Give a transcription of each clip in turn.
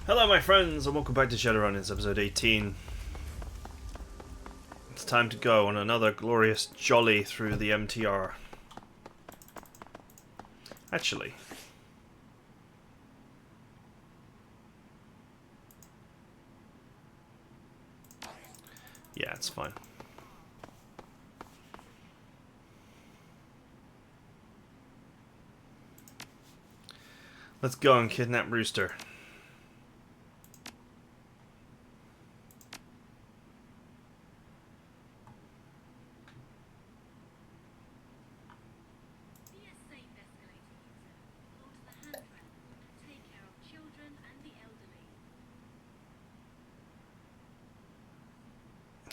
Hello my friends and welcome back to Shadowrun. It's episode 18. It's time to go on another glorious jolly through the MTR. Actually, yeah, it's fine. Let's go and kidnap Rooster.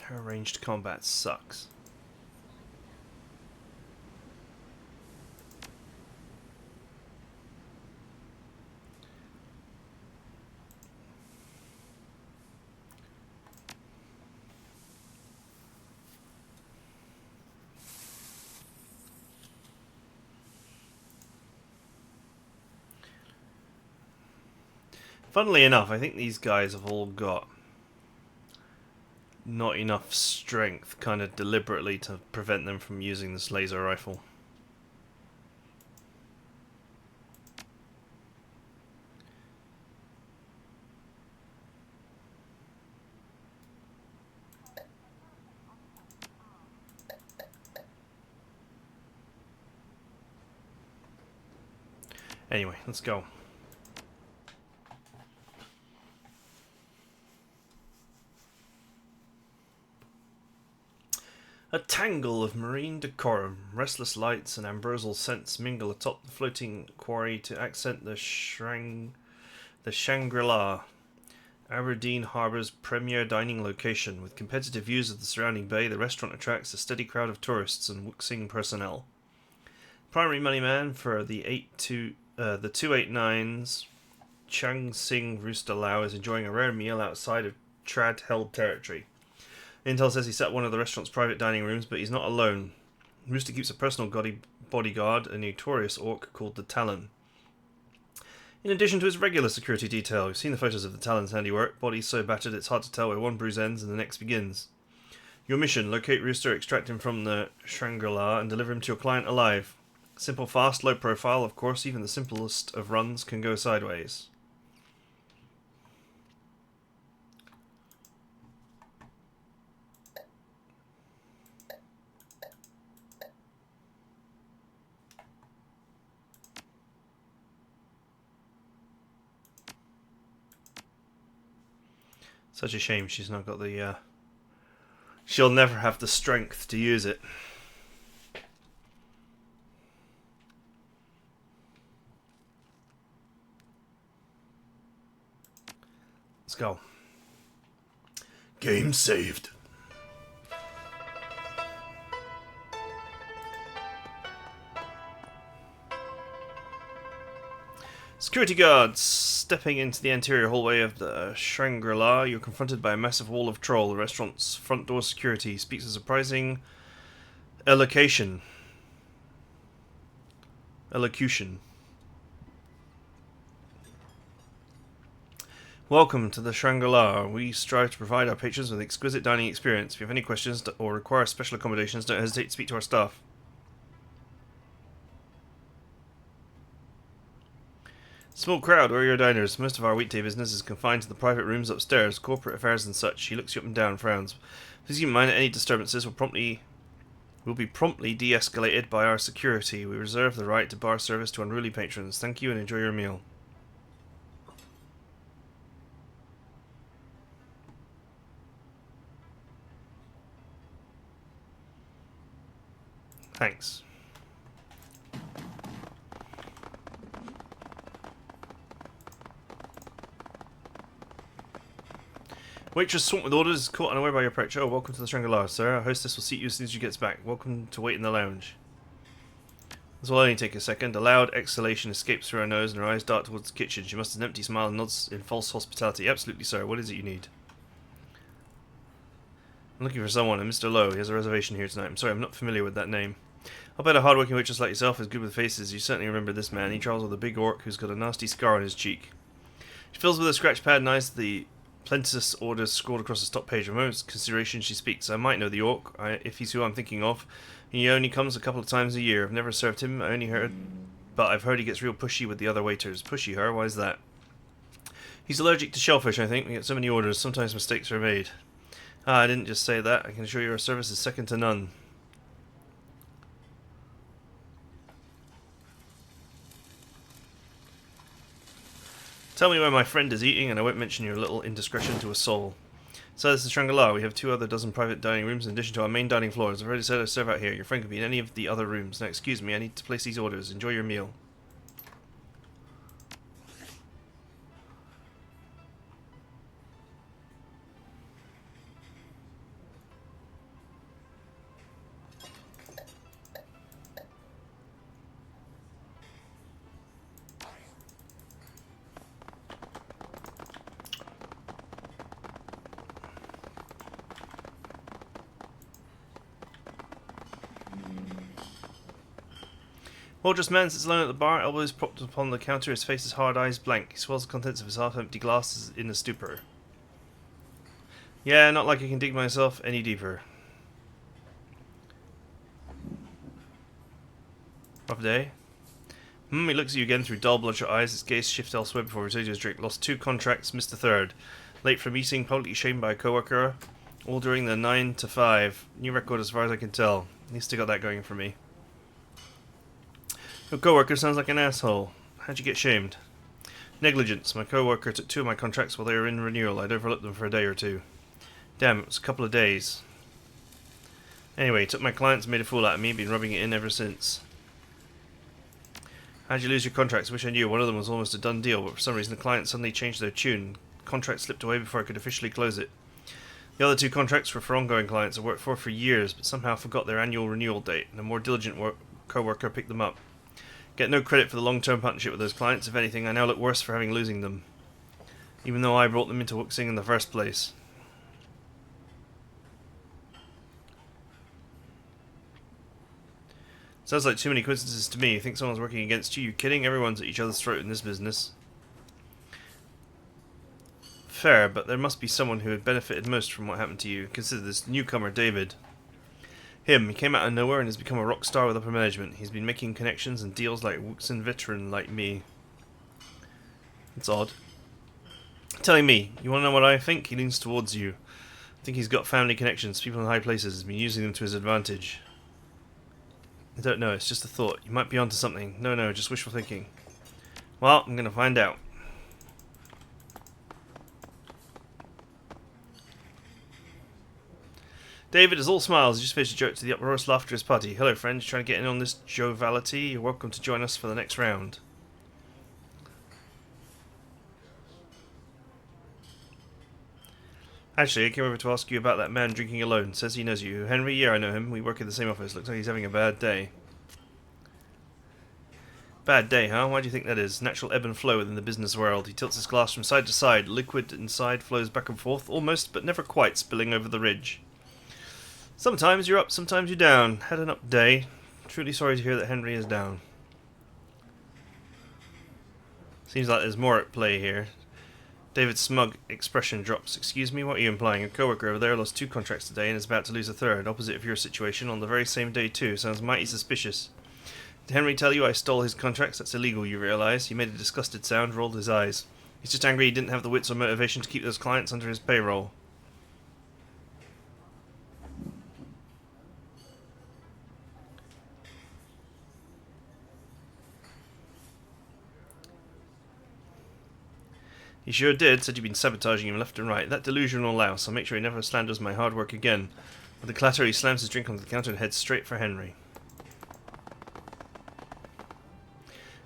Her ranged combat sucks. Funnily enough, I think these guys have all got not enough strength, kind of deliberately, to prevent them from using this laser rifle. Anyway, let's go. A tangle of marine decorum, restless lights and ambrosial scents mingle atop the floating quarry to accent the Shangri-La, Aberdeen Harbour's premier dining location. With competitive views of the surrounding bay, the restaurant attracts a steady crowd of tourists and Wuxing personnel. Primary money man for the 289's Chang Sing Rooster Lau is enjoying a rare meal outside of Trad-held territory. Intel says he sat at one of the restaurant's private dining rooms, but he's not alone. Rooster keeps a personal bodyguard, a notorious orc called the Talon. In addition to his regular security detail, you've seen the photos of the Talon's handiwork. Bodies so battered it's hard to tell where one bruise ends and the next begins. Your mission: locate Rooster, extract him from the Shangri-La, and deliver him to your client alive. Simple, fast, low profile. Of course, even the simplest of runs can go sideways. Such a shame she's not got the, she'll never have the strength to use it. Let's go. Game saved. Security guards. Stepping into the anterior hallway of the Shangri-La, you're confronted by a massive wall of troll. The restaurant's front door security speaks a surprising elocution. Welcome to the Shangri-La. We strive to provide our patrons with an exquisite dining experience. If you have any questions or require special accommodations, don't hesitate to speak to our staff. Small crowd, where are your diners? Most of our weekday business is confined to the private rooms upstairs, corporate affairs and such. He looks you up and down and frowns. Please keep in mind that any disturbances will be promptly de-escalated by our security. We reserve the right to bar service to unruly patrons. Thank you and enjoy your meal. Thanks. Waitress swamped with orders, caught unaware by your approach. Oh, welcome to the Shangri-La, sir. Our hostess will seat you as soon as she gets back. Welcome to wait in the lounge. This will only take a second. A loud exhalation escapes through her nose and her eyes dart towards the kitchen. She must have an empty smile and nods in false hospitality. Absolutely, sir. What is it you need? I'm looking for someone, and Mr. Lowe. He has a reservation here tonight. I'm sorry, I'm not familiar with that name. I'll bet a hard-working waitress like yourself is good with faces. You certainly remember this man. He travels with a big orc who's got a nasty scar on his cheek. She fills with a scratch pad and eyes the plenteous orders scrawled across the top page. A moment's consideration she speaks. I might know the orc, if he's who I'm thinking of. He only comes a couple of times a year. I've never served him, but I've heard he gets real pushy with the other waiters. Pushy her? Why is that? He's allergic to shellfish, I think. We get so many orders, sometimes mistakes are made. Ah, I didn't just say that. I can assure you our service is second to none. Tell me where my friend is eating, and I won't mention your little indiscretion to a soul. So this is Shangri-La. We have 2 other dozen private dining rooms in addition to our main dining floors. I've already said I serve out here. Your friend could be in any of the other rooms. Now excuse me, I need to place these orders. Enjoy your meal. Well-dressed man sits alone at the bar, elbows propped upon the counter, his face is hard, eyes blank. He swirls the contents of his half-empty glasses in a stupor. Yeah, not like I can dig myself any deeper. Rough day? He looks at you again through dull, bloodshot eyes, his gaze shifts elsewhere before returning to his drink. Lost 2 contracts, missed the 3rd. Late for a meeting, publicly shamed by a co-worker. All during the 9 to 5. New record as far as I can tell. At least I got that going for me. Your co-worker sounds like an asshole. How'd you get shamed? Negligence. My co-worker took 2 of my contracts while they were in renewal. I'd overlooked them for a day or 2. Damn, it was a couple of days. Anyway, he took my clients and made a fool out of me. Been rubbing it in ever since. How'd you lose your contracts? Wish I knew. One of them was almost a done deal, but for some reason the client suddenly changed their tune. Contract slipped away before I could officially close it. The other 2 contracts were for ongoing clients I worked for years, but somehow forgot their annual renewal date, and a more diligent co-worker picked them up. Get no credit for the long-term partnership with those clients. If anything, I now look worse for having losing them. Even though I brought them into Wuxing in the first place. Sounds like too many coincidences to me. You think someone's working against you? You kidding? Everyone's at each other's throat in this business. Fair, but there must be someone who had benefited most from what happened to you. Consider this newcomer, David. Him. He came out of nowhere and has become a rock star with upper management. He's been making connections and deals like Wuxin veteran like me. It's odd. Telling me. You want to know what I think? He leans towards you. I think he's got family connections, people in high places. He's been using them to his advantage. I don't know, it's just a thought. You might be onto something. No, just wishful thinking. Well, I'm going to find out. David is all smiles. He just finished a joke to the uproarious laughter of his party. Hello, friends. Trying to get in on this joviality? You're welcome to join us for the next round. Actually, I came over to ask you about that man drinking alone. Says he knows you. Henry? Yeah, I know him. We work in the same office. Looks like he's having a bad day. Bad day, huh? Why do you think that is? Natural ebb and flow within the business world. He tilts his glass from side to side. Liquid inside flows back and forth, almost, but never quite, spilling over the ridge. Sometimes you're up, sometimes you're down. Had an up day. Truly sorry to hear that Henry is down. Seems like there's more at play here. David's smug expression drops. Excuse me, what are you implying? A co-worker over there lost 2 contracts today and is about to lose a 3rd, opposite of your situation, on the very same day too. Sounds mighty suspicious. Did Henry tell you I stole his contracts? That's illegal, you realise. He made a disgusted sound, rolled his eyes. He's just angry he didn't have the wits or motivation to keep those clients under his payroll. He sure did. Said you've been sabotaging him left and right. That delusional louse. I'll make sure he never slanders my hard work again. With a clatter, he slams his drink onto the counter and heads straight for Henry.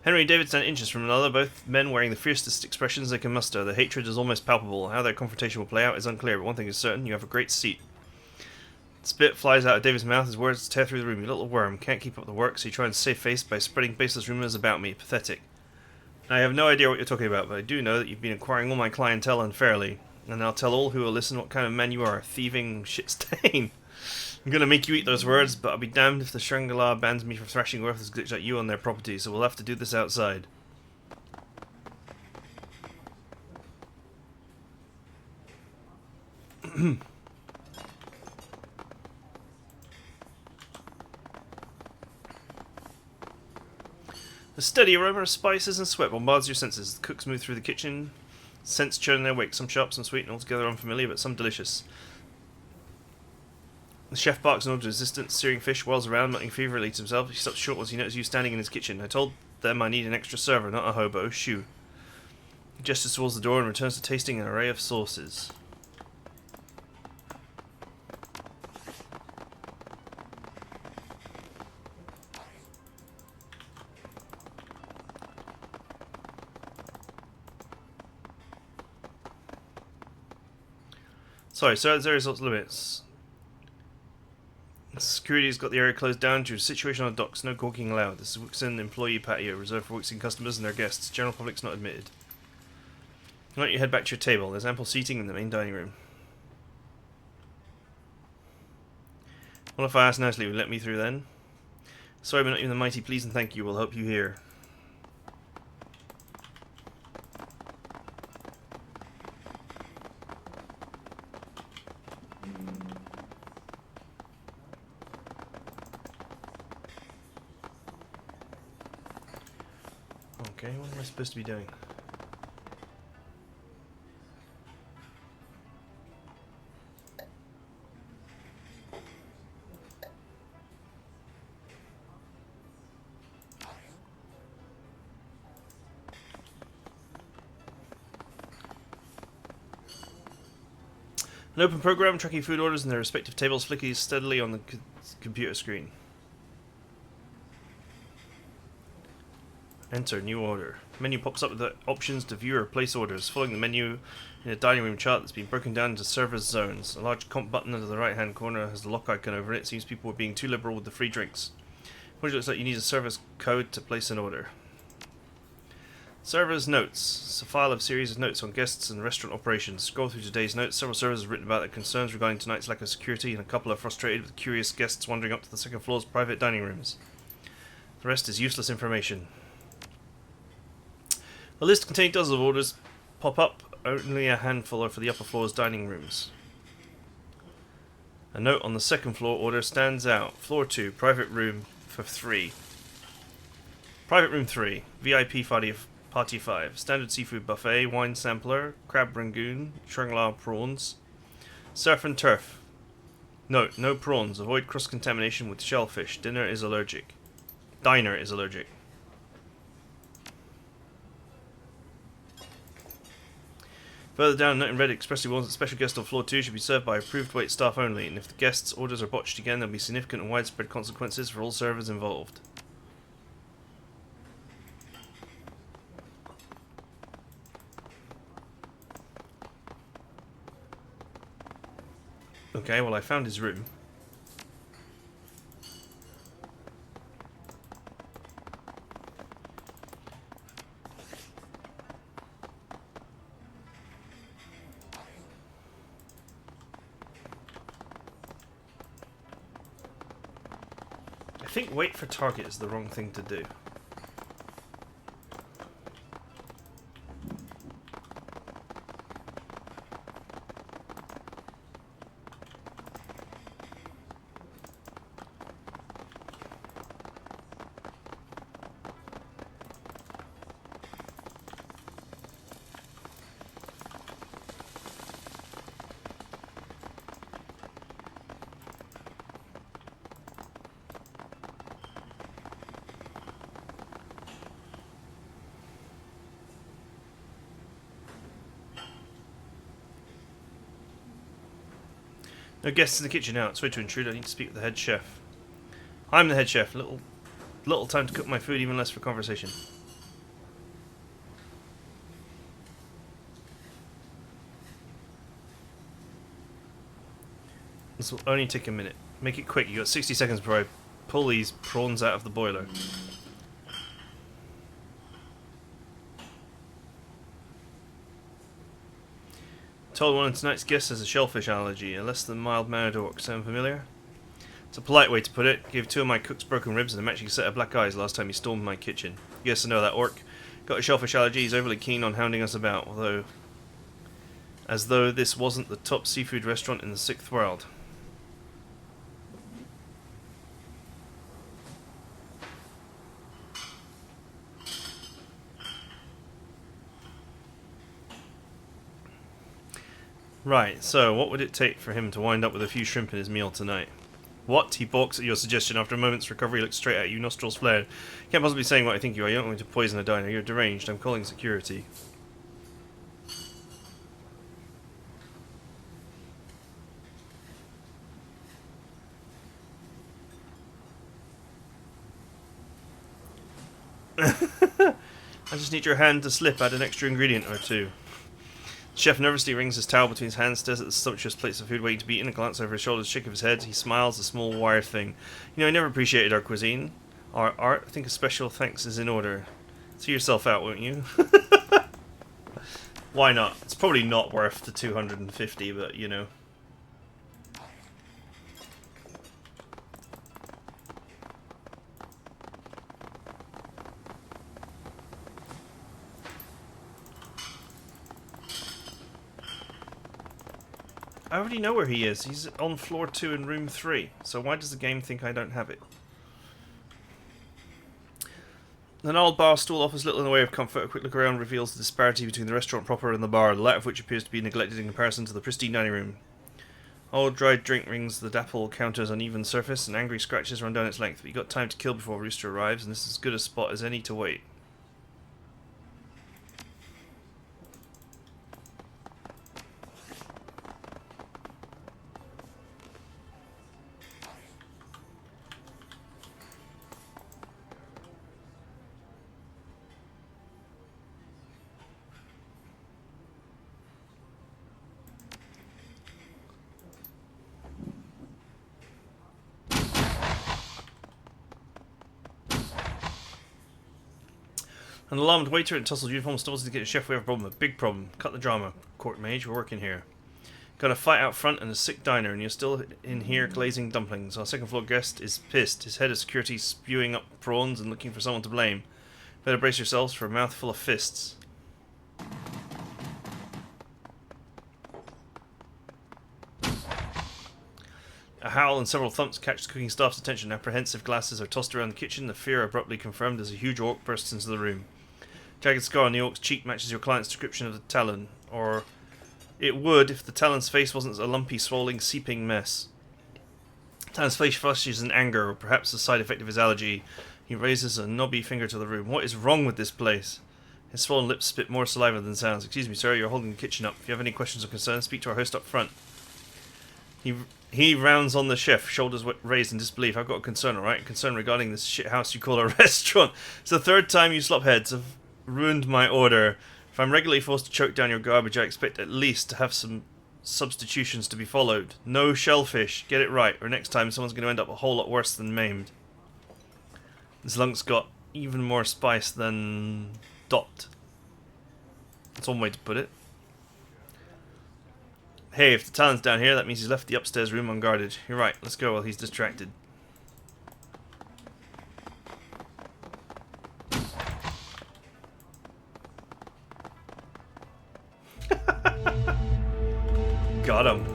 Henry and David stand inches from another, both men wearing the fiercest expressions they can muster. Their hatred is almost palpable. How their confrontation will play out is unclear, but one thing is certain, you have a great seat. Spit flies out of David's mouth, his words tear through the room. You little worm, can't keep up the work, so you try and save face by spreading baseless rumours about me. Pathetic. I have no idea what you're talking about, but I do know that you've been acquiring all my clientele unfairly. And I'll tell all who will listen what kind of man you are. Thieving shit stain. I'm gonna make you eat those words, but I'll be damned if the Shangri-La bans me from thrashing worthless glitch like you on their property, so we'll have to do this outside. The steady aroma of spices and sweat bombards your senses. The cooks move through the kitchen, scents churn in their wake, some sharp, some sweet, and altogether unfamiliar, but some delicious. The chef barks in order to resistance, searing fish, whirls around, muttering feverishly to himself. He stops short once he notices you standing in his kitchen. I told them I need an extra server, not a hobo. Shoo. He gestures towards the door and returns to tasting an array of sauces. Sorry, so there is lots of limits. Security's got the area closed down due to a situation on the docks. No caulking allowed. This is Wixen employee patio, reserved for Wixen customers and their guests. General public's not admitted. Why don't you head back to your table? There's ample seating in the main dining room. Well, if I ask nicely, will you let me through then? Sorry, but not even the mighty please and thank you will help you here. Okay, what am I supposed to be doing? An open program tracking food orders in their respective tables flickers steadily on the computer screen. Enter new order. Menu pops up with the options to view or place orders, following the menu in a dining room chart that's been broken down into servers zones. A large comp button under the right hand corner has the lock icon over it. Seems people were being too liberal with the free drinks. Which looks like you need a service code to place an order. Servers notes. It's a file of series of notes on guests and restaurant operations. Scroll through today's notes. Several servers have written about their concerns regarding tonight's lack of security, and a couple are frustrated with curious guests wandering up to the second floor's private dining rooms. The rest is useless information. A list containing dozens of orders pop up. Only a handful are for the upper floor's dining rooms. A note on the second floor order stands out. Floor 2, private room for 3. Private room 3, VIP Party 5. Standard seafood buffet, wine sampler, crab rangoon, Shangri-La prawns. Surf and turf. Note, no prawns. Avoid cross-contamination with shellfish. Diner is allergic. Further down, note in red expressly warns that special guests on floor 2 should be served by approved wait staff only, and if the guests' orders are botched again, there will be significant and widespread consequences for all servers involved. Okay, well I found his room. I think wait for target is the wrong thing to do. No guests in the kitchen now. It's way to intrude. I need to speak with the head chef. I'm the head chef. Little time to cook my food, even less for conversation. This will only take a minute. Make it quick. You got 60 seconds before I pull these prawns out of the boiler. Told one of tonight's guests has a shellfish allergy, a less than mild mannered orc. Sound familiar? It's a polite way to put it. Gave 2 of my cook's broken ribs and a matching set of black eyes last time he stormed my kitchen. Yes, I know that orc. Got a shellfish allergy. He's overly keen on hounding us about, although As though this wasn't the top seafood restaurant in the 6th world. Right, so what would it take for him to wind up with a few shrimp in his meal tonight? What? He balks at your suggestion. After a moment's recovery, he looks straight at you, nostrils flared. You can't possibly be saying what I think you are. You're not going to poison a diner. You're deranged. I'm calling security. I just need your hand to slip, add an extra ingredient or two. The chef nervously wrings his towel between his hands, stares at the sumptuous plates of food waiting to be eaten, and glances over his shoulder, shake of his head. He smiles, a small wire thing. You know, I never appreciated our cuisine. Our art, I think a special thanks is in order. See yourself out, won't you? Why not? It's probably not worth the 250, but you know. I already know where he is. He's on floor 2 in room 3. So why does the game think I don't have it? An old bar stool offers little in the way of comfort. A quick look around reveals the disparity between the restaurant proper and the bar, the latter of which appears to be neglected in comparison to the pristine dining room. Old dried drink rings the dapple counter's uneven surface, and angry scratches run down its length. But you've got time to kill before Rooster arrives, and this is as good a spot as any to wait. An alarmed waiter in tousled uniform stumbles to get a chef. We have a problem, a big problem. Cut the drama, court mage. We're working here. Got a fight out front and a sick diner, and you're still in here glazing dumplings. Our second floor guest is pissed. His head of security spewing up prawns and looking for someone to blame. Better brace yourselves for a mouthful of fists. A howl and several thumps catch the cooking staff's attention. Apprehensive glasses are tossed around the kitchen, the fear abruptly confirmed as a huge orc bursts into the room. Jagged scar on the orc's cheek matches your client's description of the talon, or it would if the talon's face wasn't a lumpy, swollen, seeping mess. Talon's face flushes in anger, or perhaps a side effect of his allergy. He raises a knobby finger to the room. What is wrong with this place? His swollen lips spit more saliva than sounds. Excuse me, sir, you're holding the kitchen up. If you have any questions or concerns, speak to our host up front. He rounds on the chef, shoulders raised in disbelief. I've got a concern, alright? Concern regarding this shit house you call a restaurant. It's the third time you slopheads have ruined my order. If I'm regularly forced to choke down your garbage, I expect at least to have some substitutions to be followed. No shellfish. Get it right, or next time someone's going to end up a whole lot worse than maimed. This lunk's got even more spice than Dot. That's one way to put it. Hey, if the talon's down here, that means he's left the upstairs room unguarded. You're right, let's go while he's distracted. Got him.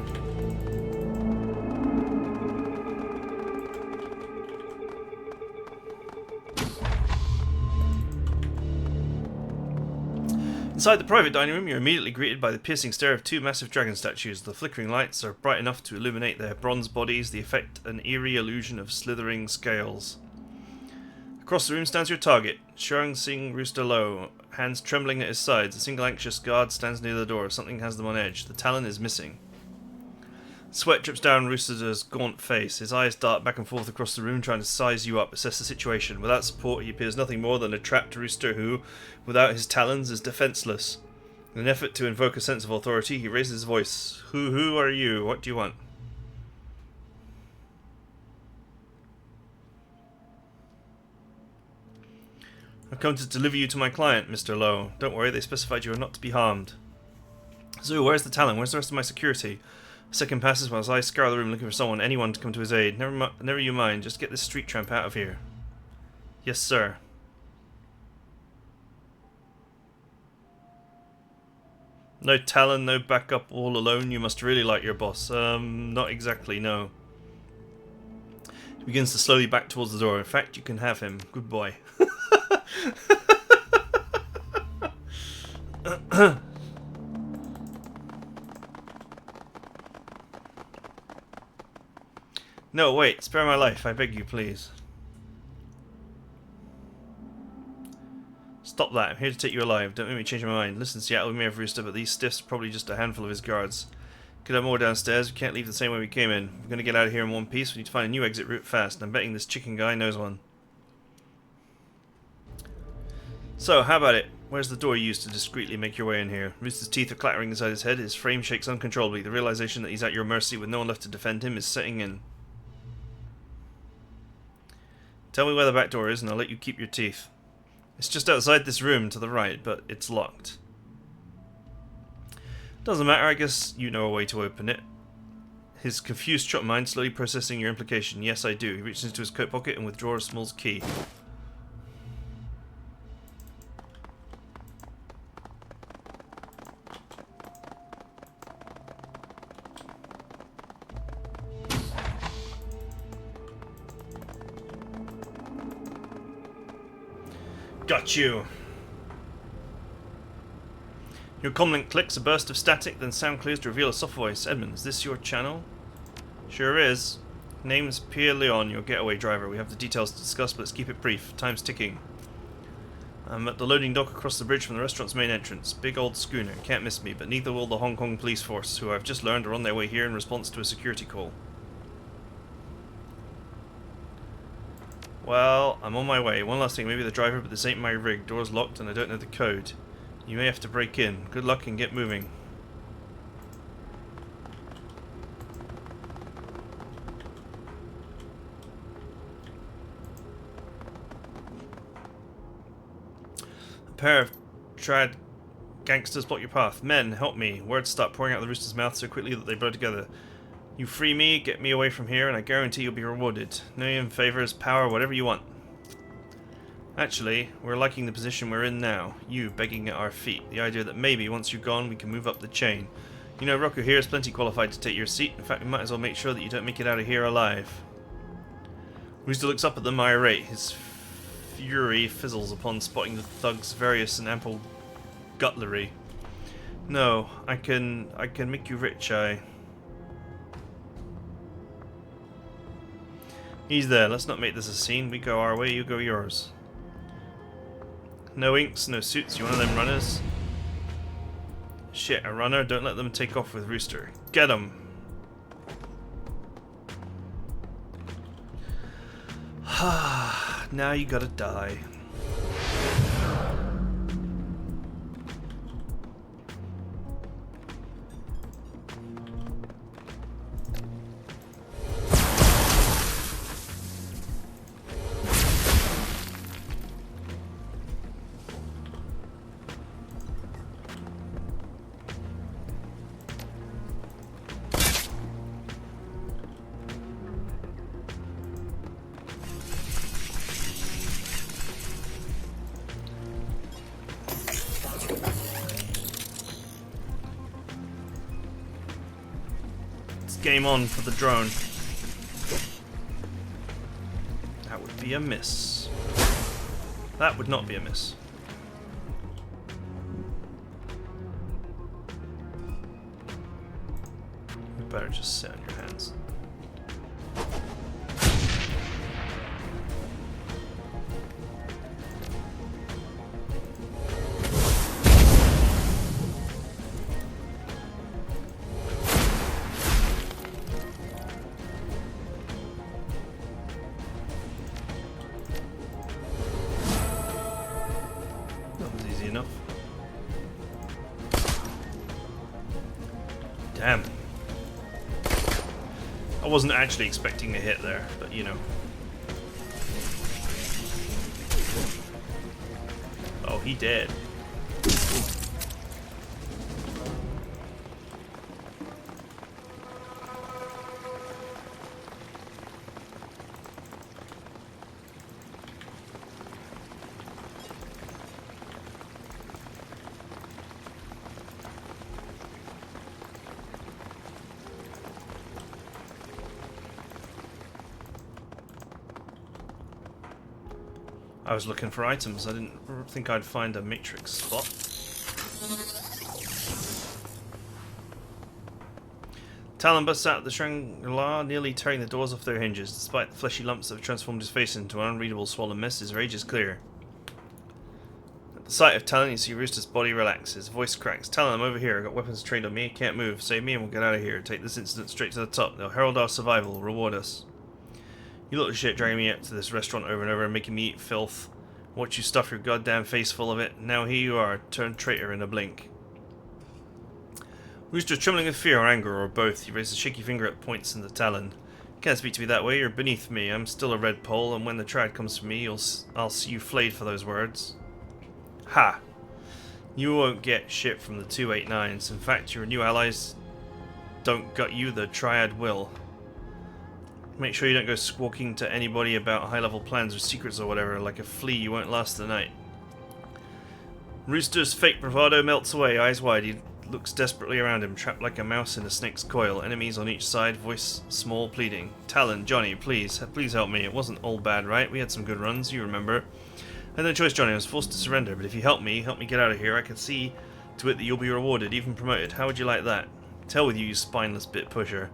Inside the private dining room, you're immediately greeted by the piercing stare of two massive dragon statues. The flickering lights are bright enough to illuminate their bronze bodies, the effect an eerie illusion of slithering scales. Across the room stands your target, Shang Sing Rooster Low, hands trembling at his sides. A single anxious guard stands near the door. Something has them on edge. The talon is missing. Sweat drips down Rooster's gaunt face. His eyes dart back and forth across the room, trying to size you up, assess the situation. Without support, he appears nothing more than a trapped rooster who, without his talons, is defenseless. In an effort to invoke a sense of authority, he raises his voice. Who are you? What do you want? I've come to deliver you to my client, Mr. Lowe. Don't worry, they specified you are not to be harmed. Zoo, where's the talon? Where's the rest of my security? A second passes while I scour the room looking for someone, anyone to come to his aid. Never you mind, just get this street tramp out of here. Yes, sir. No talon, no backup, all alone. You must really like your boss. Not exactly, no. He begins to slowly back towards the door. In fact, you can have him. Good boy. No, wait. Spare my life. I beg you, please. Stop that. I'm here to take you alive. Don't make me change my mind. Listen, Seattle, we may have Rooster, but these stiffs are probably just a handful of his guards. Could have more downstairs. We can't leave the same way we came in. We're going to get out of here in one piece. We need to find a new exit route fast. And I'm betting this chicken guy knows one. So, how about it? Where's the door you used to discreetly make your way in here? Rooster's teeth are clattering inside his head. His frame shakes uncontrollably. The realization that he's at your mercy with no one left to defend him is setting in. Tell me where the back door is and I'll let you keep your teeth. It's just outside this room to the right, but it's locked. Doesn't matter, I guess you know a way to open it. His confused shot mind slowly processing your implication. Yes, I do. He reaches into his coat pocket and withdraws a small key. Got you. Your comlink clicks, a burst of static, then sound clears to reveal a soft voice. Edmund, is this your channel? Sure is. Name's Pierre Leon, your getaway driver. We have the details to discuss, but let's keep it brief. Time's ticking. I'm at the loading dock across the bridge from the restaurant's main entrance. Big old schooner. Can't miss me, but neither will the Hong Kong police force, who I've just learned are on their way here in response to a security call. Well, I'm on my way. One last thing, maybe the driver, but this ain't my rig. Door's locked and I don't know the code. You may have to break in. Good luck and get moving. A pair of trad gangsters block your path. Men, help me. Words start pouring out of the rooster's mouth so quickly that they blur together. You free me, get me away from here, and I guarantee you'll be rewarded. Name, favors, power, whatever you want. Actually, we're liking the position we're in now. You begging at our feet. The idea that maybe, once you're gone, we can move up the chain. You know, Rocco here is plenty qualified to take your seat. In fact, we might as well make sure that you don't make it out of here alive. Rooster looks up at them irate. His fury fizzles upon spotting the thug's various and ample gutlery. No, I can make you rich, He's there. Let's not make this a scene. We go our way, you go yours. No inks, no suits. You one of them runners? Shit, a runner? Don't let them take off with Rooster. Get him! Now you gotta die. Game on for the drone. That would be a miss. That would not be a miss. You better just sit on your hands. Damn. I wasn't actually expecting a hit there, but you know. Oh, he did. I was looking for items. I didn't think I'd find a matrix spot. Talon busts out of the Shangri-La, nearly tearing the doors off their hinges. Despite the fleshy lumps that have transformed his face into an unreadable swollen mess, his rage is clear. At the sight of Talon, you see Rooster's body relax. His voice cracks. Talon, I'm over here. I've got weapons trained on me. Can't move. Save me and we'll get out of here. Take this incident straight to the top. They'll herald our survival. Reward us. You look like shit dragging me up to this restaurant over and over and making me eat filth. Watch you stuff your goddamn face full of it. Now here you are, turned traitor in a blink. Rooster trembling with fear or anger, or both. He raises a shaky finger at points in the Talon. You can't speak to me that way. You're beneath me. I'm still a red pole, and when the trad comes for me, I'll see you flayed for those words. Ha! You won't get shit from the 289s. In fact, your new allies don't gut you, the triad will. Make sure you don't go squawking to anybody about high-level plans or secrets or whatever. Like a flea, you won't last the night. Rooster's fake bravado melts away, eyes wide. He looks desperately around him, trapped like a mouse in a snake's coil. Enemies on each side, voice small, pleading. Talon, Johnny, please help me. It wasn't all bad, right? We had some good runs, you remember. I had no choice, Johnny. I was forced to surrender, but if you help me get out of here, I can see to it that you'll be rewarded, even promoted. How would you like that? To hell with you, you spineless bit pusher.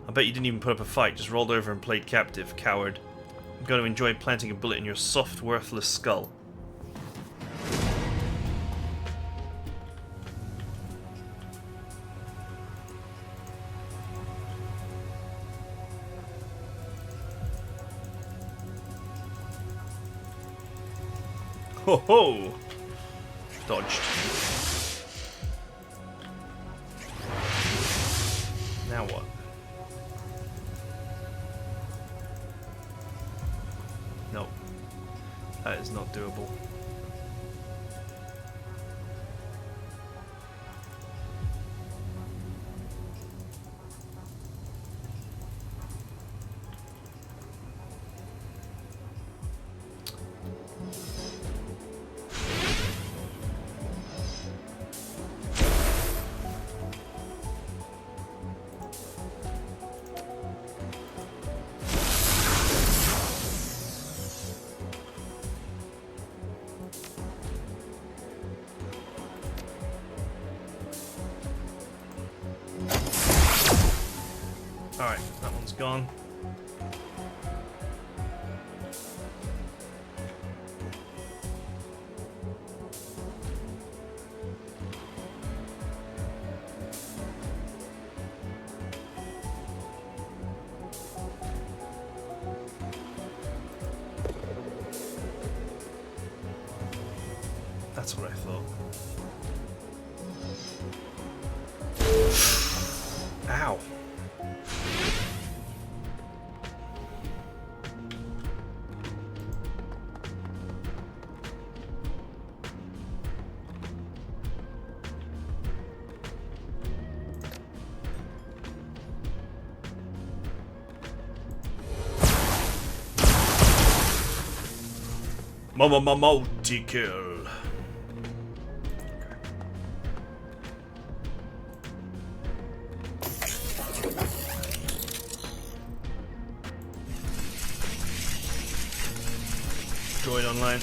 I bet you didn't even put up a fight, just rolled over and played captive, coward. I'm going to enjoy planting a bullet in your soft, worthless skull. Ho ho! Dodged. Now what? Nope. That is not doable. Alright, that one's gone. That's what I thought. Ow. Multi-kill. Droid online.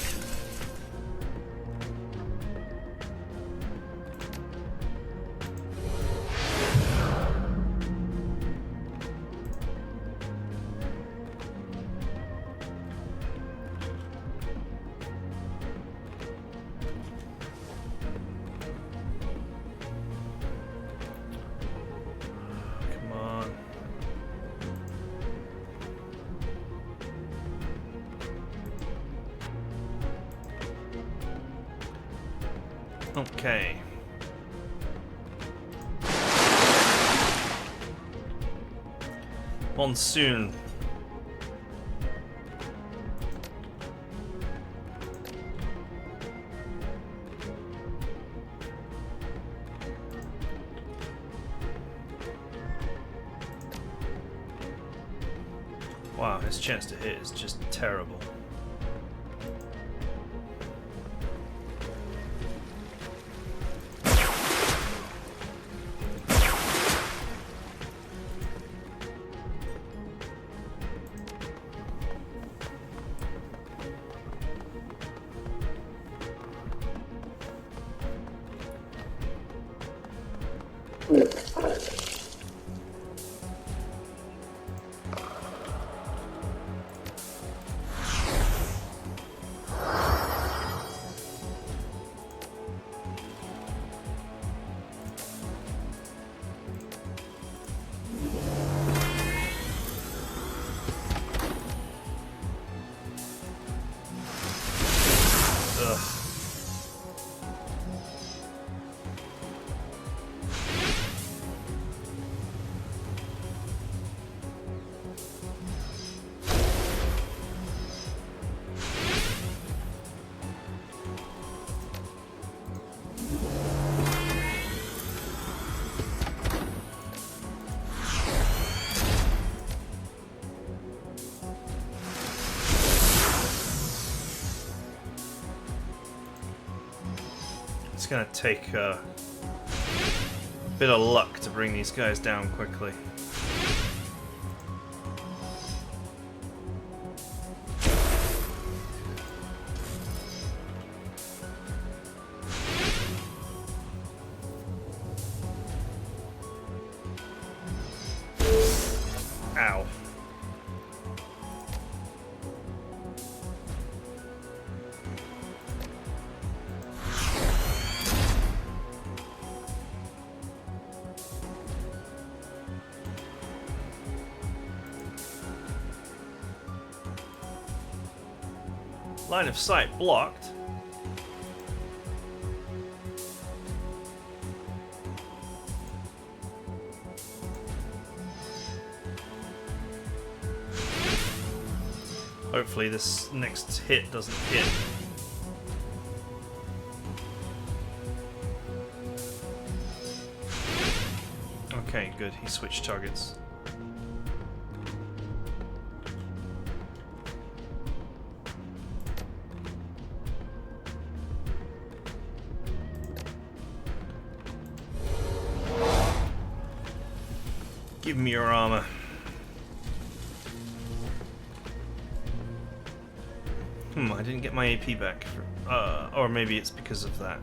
Okay. Monsoon. Wow, his chance to hit is just terrible. It's gonna take a bit of luck to bring these guys down quickly. Ow. Line of sight blocked. Hopefully this next hit doesn't hit. Okay, good. He switched targets. Give me your armor. I didn't get my AP back. Or maybe it's because of that.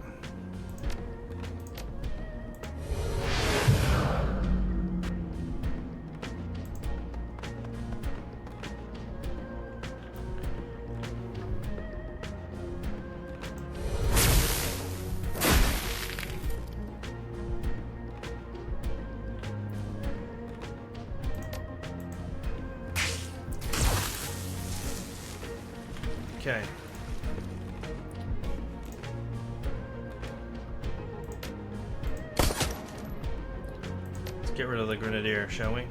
Okay. Let's get rid of the grenadier, shall we?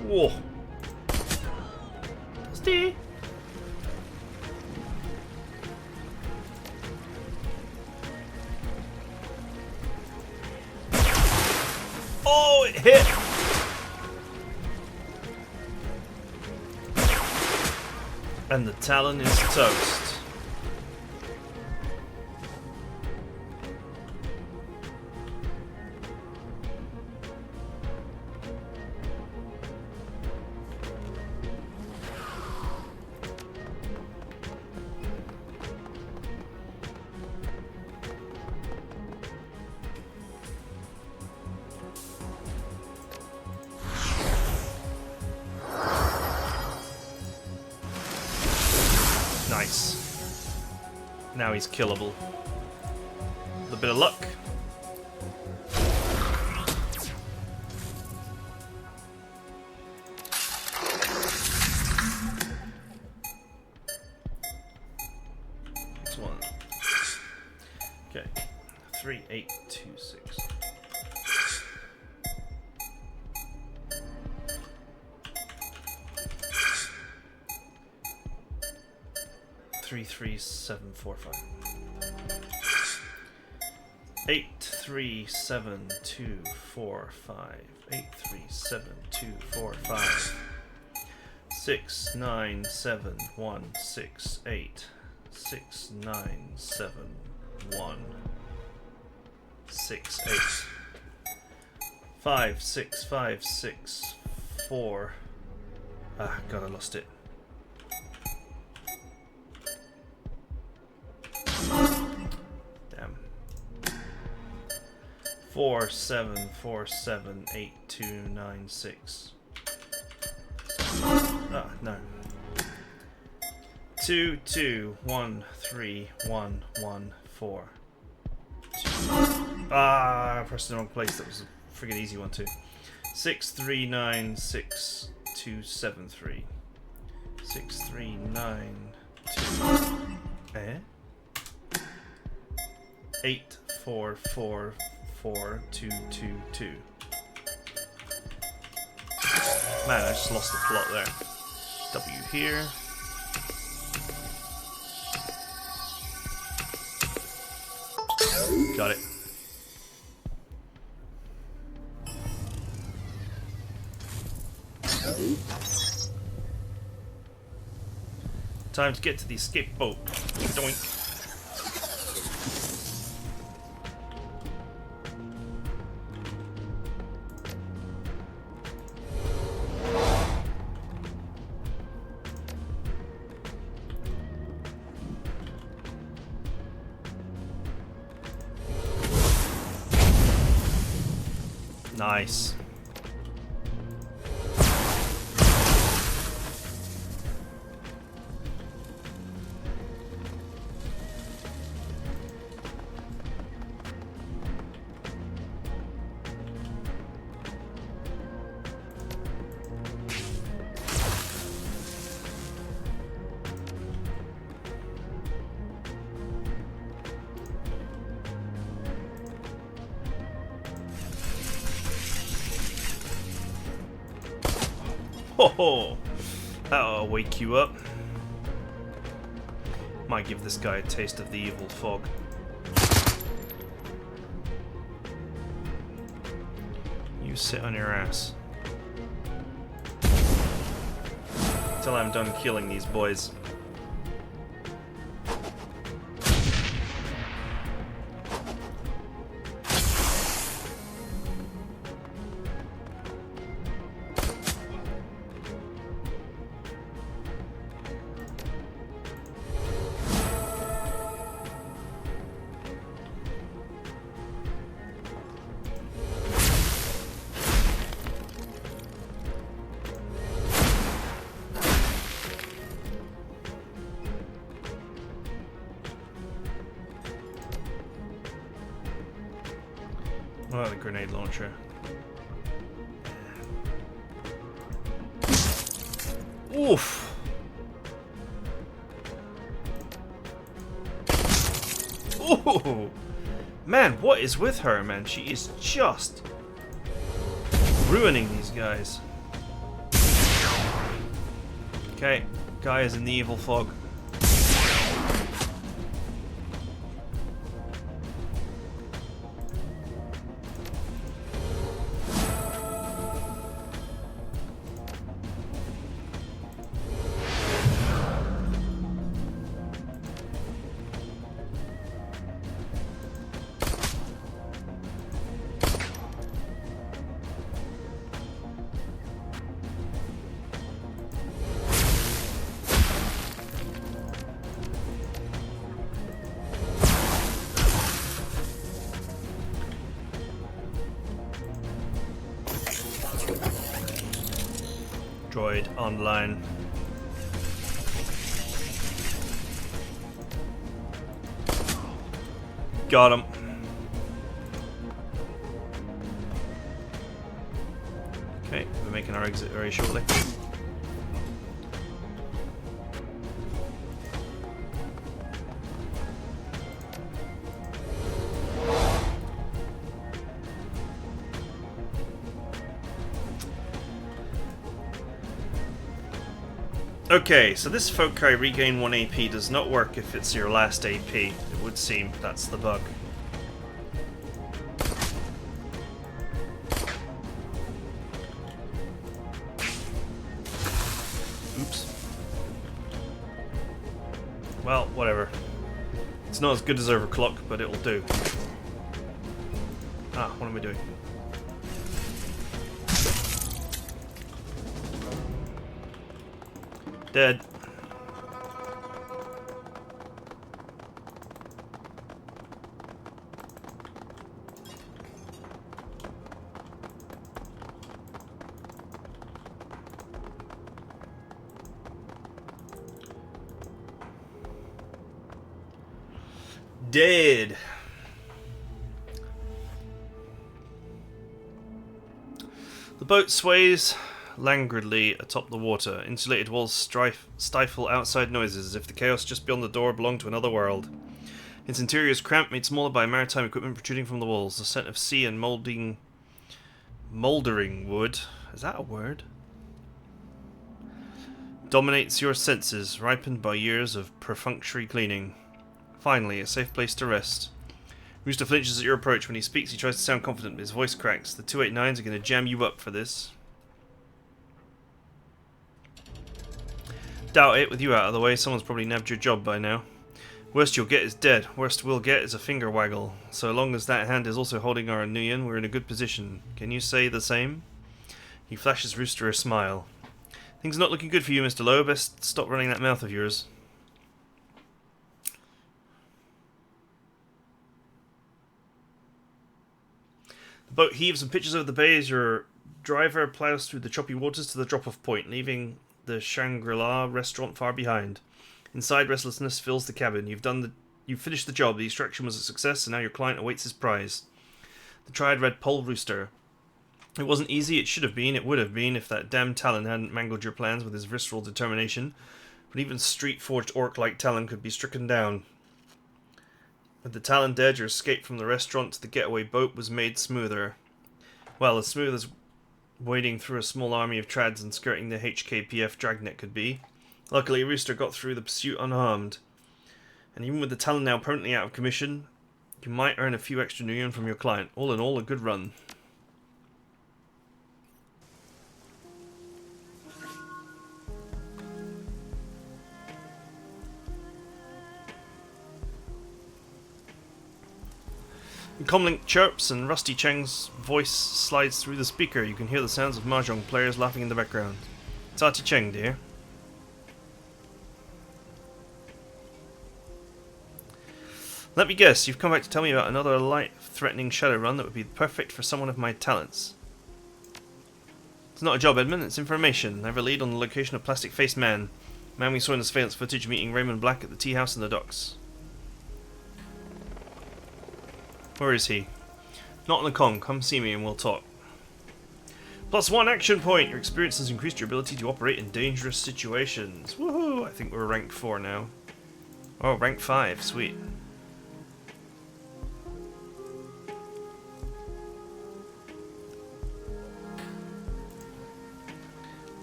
Whoa. Stay. Oh, it hit. And the Talon is toast. Nice. Now he's killable. With a bit of luck. Next one. Okay. 3, 8, 2, 6. 3, 3, 7, 4, 5. 8, 3, 7, 2, 4, 5. 8, 3, 7, 2, 4, 5. 6, 9, 7, 1, 6, 8. 6, 9, 7, 1, 6, 8. 5, 6, 5, 6, 4. Ah, God, I lost it. Damn. 47478296. Ah, no. 22131114. Ah, I pressed the wrong place. That was a friggin' easy one too. 6396273. 6392. Eh? 8444222. Man, I just lost the plot there. W here. Got it. Time to get to the escape boat. Doink. Nice. Ho ho! That'll wake you up. Might give this guy a taste of the evil fog. You sit on your ass. Till I'm done killing these boys. Oh, the grenade launcher. Oof! Ooh! Man, what is with her, man? She is just ruining these guys. Okay, guy is in the evil fog. Droid online. Got him. Okay, we're making our exit very shortly. Okay, so this foci regain 1 AP does not work if it's your last AP. It would seem that's the bug. Oops. Well, whatever. It's not as good as overclock, but it'll do. Ah, what am I doing? Dead. Dead. The boat sways languidly atop the water. Insulated walls stifle outside noises as if the chaos just beyond the door belonged to another world. Its interior is cramped, made smaller by maritime equipment protruding from the walls. The scent of sea and mouldering wood, is that a word? Dominates your senses, ripened by years of perfunctory cleaning. Finally, a safe place to rest. Rooster flinches at your approach. When he speaks, he tries to sound confident, but his voice cracks. The 289s are going to jam you up for this. Doubt it, with you out of the way, someone's probably nabbed your job by now. Worst you'll get is dead. Worst we'll get is a finger waggle. So long as that hand is also holding our Nuyen, we're in a good position. Can you say the same? He flashes Rooster a smile. Things not looking good for you, Mr. Lowe. Best stop running that mouth of yours. The boat heaves and pitches over the bay as your driver plows through the choppy waters to the drop-off point, leaving the Shangri-La restaurant far behind. Inside, restlessness fills the cabin. You've finished the job. The extraction was a success, and now your client awaits his prize. The Triad read Pole Rooster. It wasn't easy. It should have been. It would have been if that damned Talon hadn't mangled your plans with his visceral determination. But even street-forged orc like Talon could be stricken down. With the Talon dead, your escape from the restaurant to the getaway boat was made smoother. Well, as smooth as wading through a small army of trads and skirting the HKPF dragnet could be. Luckily, Rooster got through the pursuit unharmed. And even with the Talon now permanently out of commission, you might earn a few extra Nuyen from your client. All in all, a good run. Comlink chirps and Rusty Cheng's voice slides through the speaker. You can hear the sounds of mahjong players laughing in the background. It's Artie Cheng, dear. Let me guess, you've come back to tell me about another life-threatening Shadowrun that would be perfect for someone of my talents. It's not a job, Edmund, it's information. I have a lead on the location of Plastic-Faced Man. Man we saw in the surveillance footage meeting Raymond Black at the tea house in the docks. Where is he? Not in the Kong. Come see me and we'll talk. +1 action point! Your experience has increased your ability to operate in dangerous situations. Woohoo! I think we're rank 4 now. Oh, rank 5. Sweet.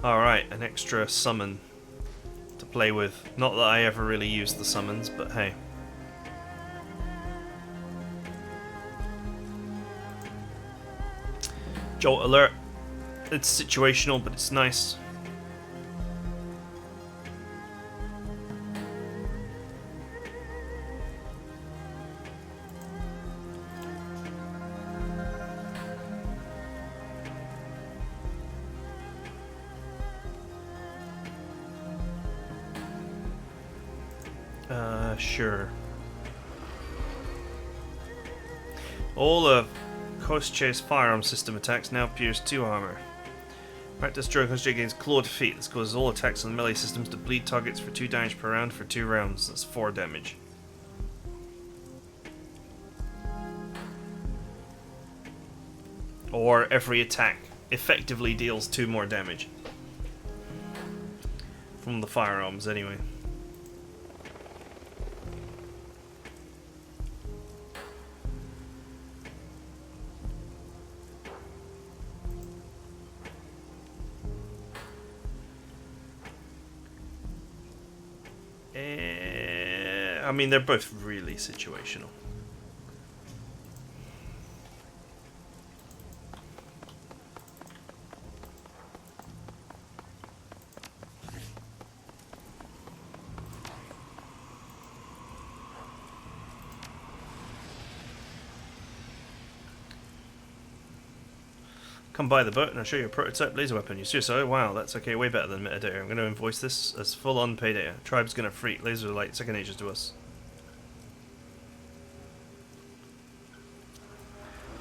Alright, an extra summon to play with. Not that I ever really used the summons, but hey. Jolt alert. It's situational, but it's nice. Sure. All of Coast Chase firearm system attacks now pierce 2 armor. Practice during Coast Chase gains clawed feet. This causes all attacks on melee systems to bleed targets for 2 damage per round for 2 rounds. That's 4 damage. Or every attack effectively deals 2 more damage. From the firearms, anyway. I mean, they're both really situational. Come by the boat and I'll show you a prototype laser weapon. You serious? Oh wow, that's okay, way better than metadata. I'm going to invoice this as full-on pay data. Tribe's going to freak. Lasers are like second natures to us.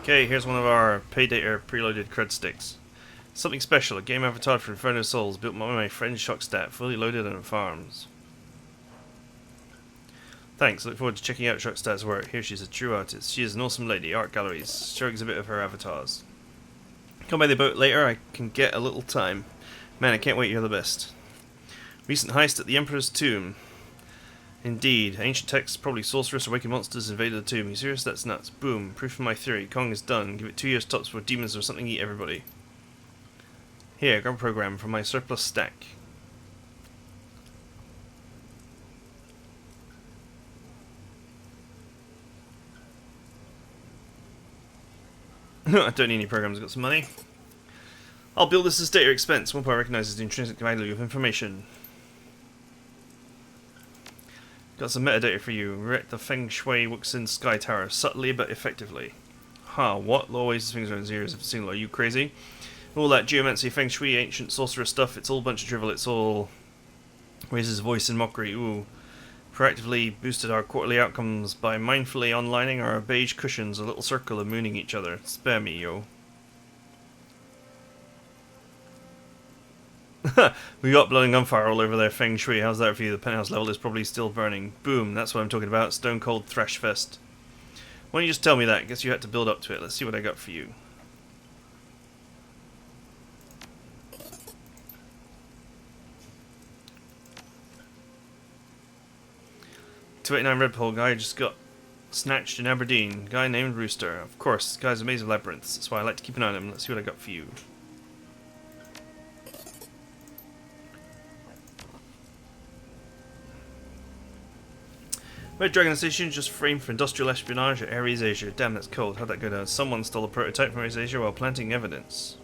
Okay, here's one of our pay data preloaded crud sticks. Something special, a game avatar for Inferno Souls, built by my friend Shockstat, fully loaded on farms. Thanks, I look forward to checking out Truckstad's work. Here she's a true artist. She is an awesome lady. Art galleries. Show exhibit of her avatars. Come by the boat later, I can get a little time. Man, I can't wait, you're the best. Recent heist at the Emperor's tomb. Indeed. Ancient texts, probably sorceress or wicked monsters invaded the tomb. You serious? That's nuts. Boom. Proof of my theory. Kong is done. Give it 2 years tops before demons or something eat everybody. Here, grab a program from my surplus stack. I don't need any programs, I've got some money. I'll build this estate at your expense. One point recognizes the intrinsic value of information. Got some metadata for you. Wreck the Feng Shui Wuxin Sky Tower subtly but effectively. Huh, what? Always things around his ears of a single. Are you crazy? All that geomancy, Feng Shui, ancient sorcerer stuff, it's all a bunch of drivel. It's all... Raises his voice in mockery. Ooh. Proactively boosted our quarterly outcomes by mindfully onlining our beige cushions, a little circle of mooning each other. Spare me, yo. We got blood and gunfire all over there, Feng Shui. How's that for you? The penthouse level is probably still burning. Boom, that's what I'm talking about. Stone cold thrash fest. Why don't you just tell me that? Guess you had to build up to it. Let's see what I got for you. $289 Red Pole guy just got snatched in Aberdeen. Guy named Rooster. Of course, this guy's a maze of labyrinths. That's why I like to keep an eye on him. Let's see what I got for you. Red Dragon Station just framed for industrial espionage at Ares Asia. Damn, that's cold. How'd that go down? Someone stole a prototype from Ares Asia while planting evidence.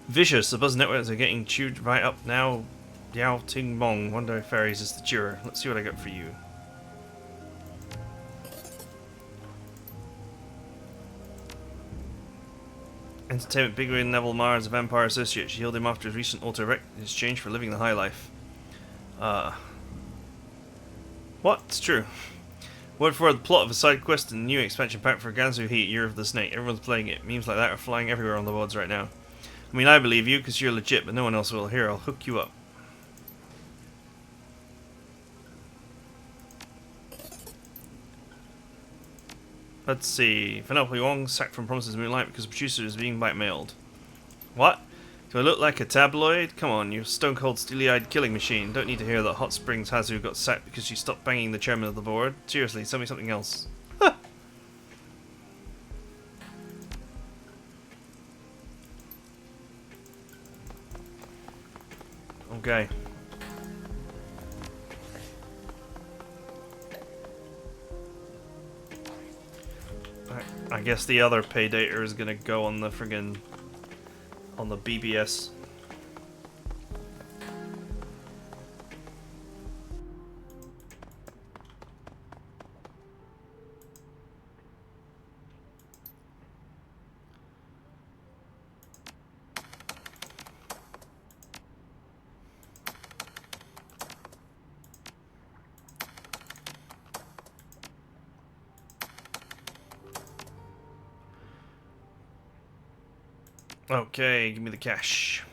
Vicious. The buzz networks are getting chewed right up now. Yao Ting Mong. Wonder if Ares is the chewer. Let's see what I got for you. Entertainment bigwig Neville Mars, a vampire associate. She healed him after his recent auto-wreck in exchange for living the high life. What? It's true. Word for word, the plot of a side quest in the new expansion pack for Gansu Heat, Year of the Snake. Everyone's playing it. Memes like that are flying everywhere on the WODs right now. I mean, I believe you because you're legit, but no one else will. Here, I'll hook you up. Let's see. Penelope Wong sacked from Promises Moonlight because the producer is being blackmailed. What? Do I look like a tabloid? Come on, you stone-cold, steely-eyed killing machine. Don't need to hear that Hot Springs Hazu got sacked because she stopped banging the chairman of the board. Seriously, tell me something else. Okay. I guess the other pay data is gonna go on the friggin' on the BBS. Okay, give me the cash.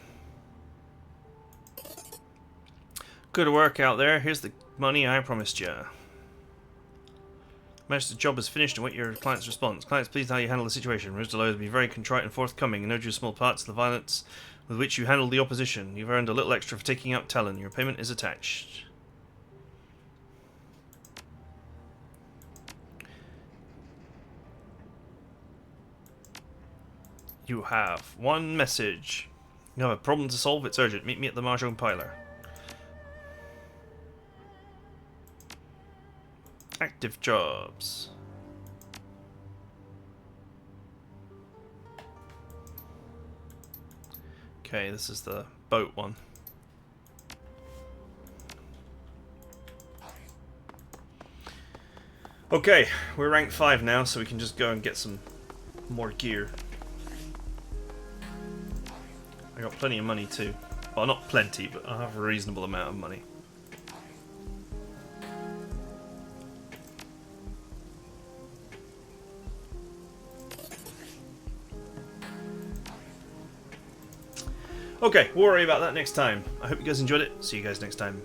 Good work out there. Here's the money I promised you. Managed the job is finished and wait your client's response. Client's pleased how you handle the situation. Rose allows to be very contrite and forthcoming and owed you small parts of the violence with which you handled the opposition. You've earned a little extra for taking out Talon. Your payment is attached. You have one message. You have a problem to solve, it's urgent. Meet me at the Mahjong Piler. Active jobs. Okay, this is the boat one. Okay, we're rank 5 now, so we can just go and get some more gear. I got plenty of money too. Well, not plenty, but I have a reasonable amount of money. Okay, we'll worry about that next time. I hope you guys enjoyed it. See you guys next time.